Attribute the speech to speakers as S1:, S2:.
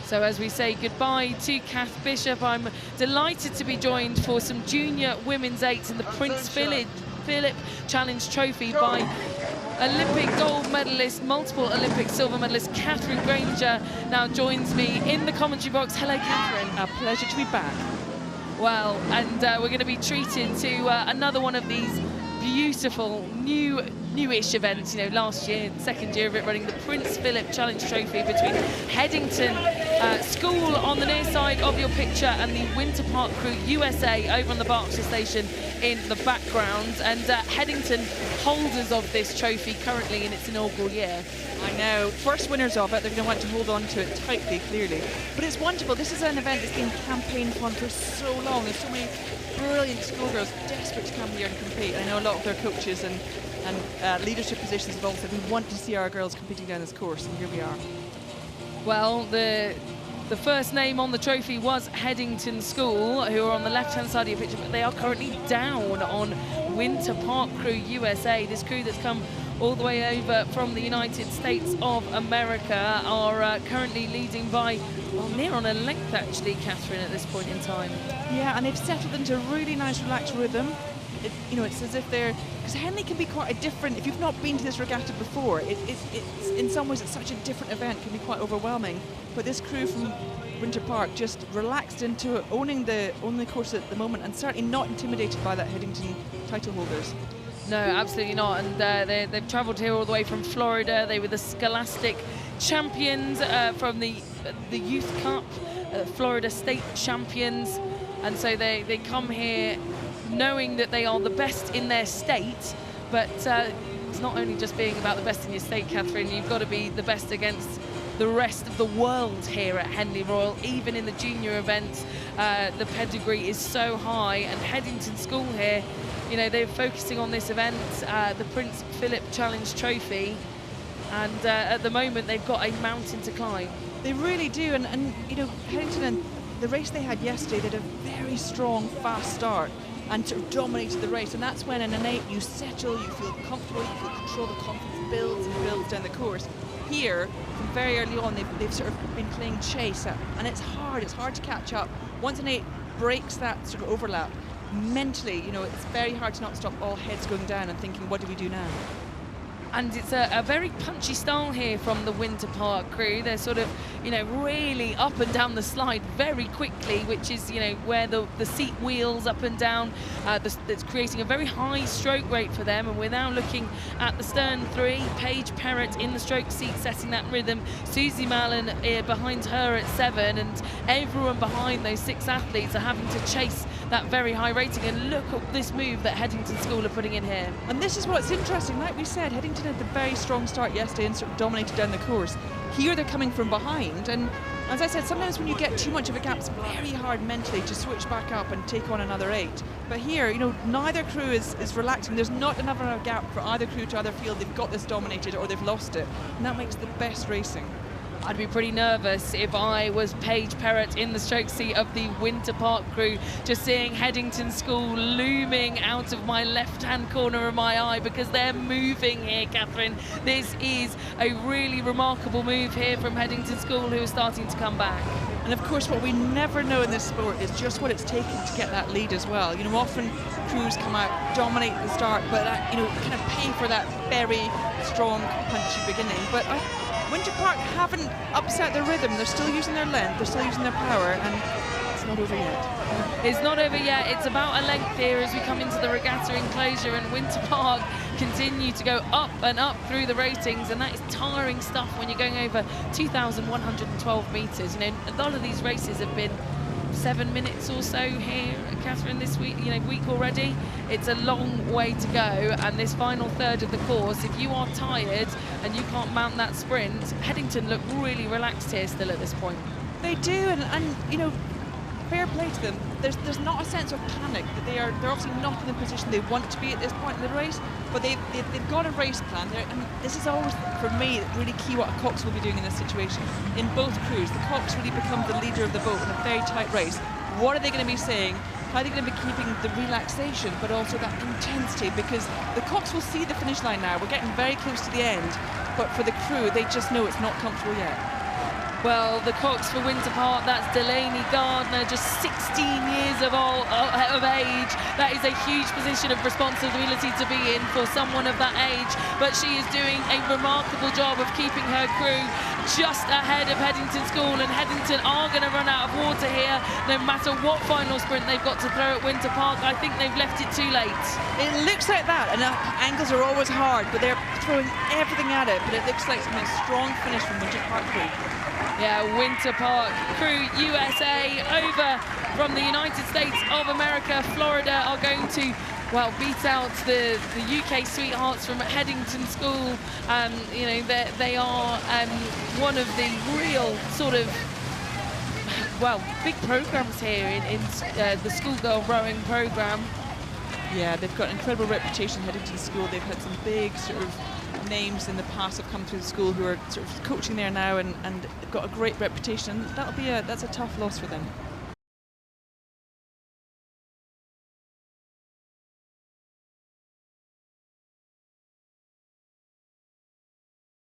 S1: So as we say goodbye to Kath Bishop, I'm delighted to be joined for some junior women's eights in the Prince Philip Challenge Trophy by Olympic gold medalist, multiple Olympic silver medalist Catherine Granger now joins me in the commentary box. Hello, Catherine.
S2: A pleasure to be back.
S1: Well, and we're going to be treated to another one of these beautiful newish events. You know, last year, second year of it, running the Prince Philip Challenge Trophy between Headington School on the near side of your picture and the Winter Park Crew USA over on the Berkshire Station in the background. And Headington, holders of this trophy currently in its inaugural year.
S2: I know, first winners of it, they're going to want to hold on to it tightly, clearly. But it's wonderful. This is an event that's been campaigned on for so long. There's so many brilliant schoolgirls desperate to come here and compete. I know a lot of their coaches and leadership positions have all said, we want to see our girls competing down this course, and here we are.
S1: Well, the first name on the trophy was Headington School, who are on the left-hand side of your picture, but they are currently down on Winter Park Crew USA. This crew that's come all the way over from the United States of America are currently leading by, well, near on a length actually, Catherine, at this point in time.
S2: Yeah, and they've settled into a really nice relaxed rhythm. You know, it's as if they're, because Henley can be quite a different, if you've not been to this regatta before, it's in some ways it's such a different event, can be quite overwhelming. But this crew from Winter Park just relaxed into owning the course at the moment, and certainly not intimidated by that Headington title holders.
S1: No, absolutely not. And they've travelled here all the way from Florida. They were the Scholastic champions from the Youth Cup, Florida State champions. And so they come here knowing that they are the best in their state. But it's not only just being about the best in your state, Catherine. You've got to be the best against the rest of the world here at Henley Royal. Even in the junior events, the pedigree is so high. And Headington School here, you know, they're focusing on this event, the Prince Philip Challenge Trophy, and at the moment they've got a mountain to climb. They
S2: really do, and you know, Headington, and the race they had yesterday, they had a very strong, fast start and sort of dominated the race, and that's when in an 8 you settle, you feel comfortable, you feel control, the confidence builds and builds down the course. Here, from very early on, they've sort of been playing chase, and it's hard to catch up. Once an 8 breaks that sort of overlap, mentally, you know, it's very hard to not stop all heads going down and thinking, what do we do now? And it's a very punchy style here from the Winter Park crew. They're sort of, you know, really up and down the slide very quickly, which is, you know, where the seat wheels up and down. That's creating a very high stroke rate for them. And we're now looking at the stern 3, Paige Perrott in the stroke seat, setting that rhythm. Susie Mallon behind her at 7, and everyone behind those 6 athletes are having to chase that very high rating. And look at this move that Headington School are putting in here. And this is what's interesting. Like we said, Headington had the very strong start yesterday and sort of dominated down the course. Here they're coming from behind, and as I said, sometimes when you get too much of a gap, it's very hard mentally to switch back up and take on another 8. But here, you know, neither crew is relaxing. There's not enough of a gap for either crew to either feel they've got this dominated or they've lost it, and that makes the best racing. I'd be pretty nervous if I was Paige Perrott in the stroke seat of the Winter Park crew, just seeing Headington School looming out of my left-hand corner of my eye, because they're moving here, Catherine. This is a really remarkable move here from Headington School, who are starting to come back. And of course, what we never know in this sport is just what it's taken to get that lead as well. You know, often crews come out, dominate the start, but you know, kind of pay for that very strong, punchy beginning. But Winter Park haven't upset their rhythm. They're still using their length, they're still using their power, and it's not over yet. It's not over yet. It's about a length here as we come into the regatta enclosure, and Winter Park continue to go up and up through the ratings, and that is tiring stuff when you're going over 2,112 metres. You know, a lot of these races have been 7 minutes or so here, Catherine, this week, you know, week already. It's a long way to go, and this final third of the course, if you are tired and you can't mount that sprint, Headington look really relaxed here still at this point. They do, and you know, fair play to them. There's not a sense of panic. That they're obviously not in the position they want to be at this point in the race, but they've got a race plan. And this is always, for me, really key what a cox will be doing in this situation. In both crews, the cox really becomes the leader of the boat in a very tight race. What are they going to be saying? How are they going to be keeping the relaxation, but also that intensity? Because the cox will see the finish line now. We're getting very close to the end, but for the crew, they just know it's not comfortable yet.
S1: Well, the Cox for Winter Park, that's Delaney Gardner, just 16 years of age. That is a huge position of responsibility to be in for someone of that age, but she is doing a remarkable job of keeping her crew just ahead of Headington School, and Headington are going to run out of water here, no matter what final sprint they've got to throw at Winter Park. I think they've left it too late.
S2: It looks like that, and angles are always hard, but they're throwing everything at it, but it looks like a strong finish from Winter Park crew.
S1: Yeah, Winter Park crew USA over from the United States of America. Florida are going to, well, beat out the UK sweethearts from Headington School. You know, they are one of the real sort of, well, big programs here in the schoolgirl rowing program.
S2: Yeah, they've got an incredible reputation, Headington School. They've had some big sort of names in the past have come through the school who are sort of coaching there now and got a great reputation. That's a tough loss for them.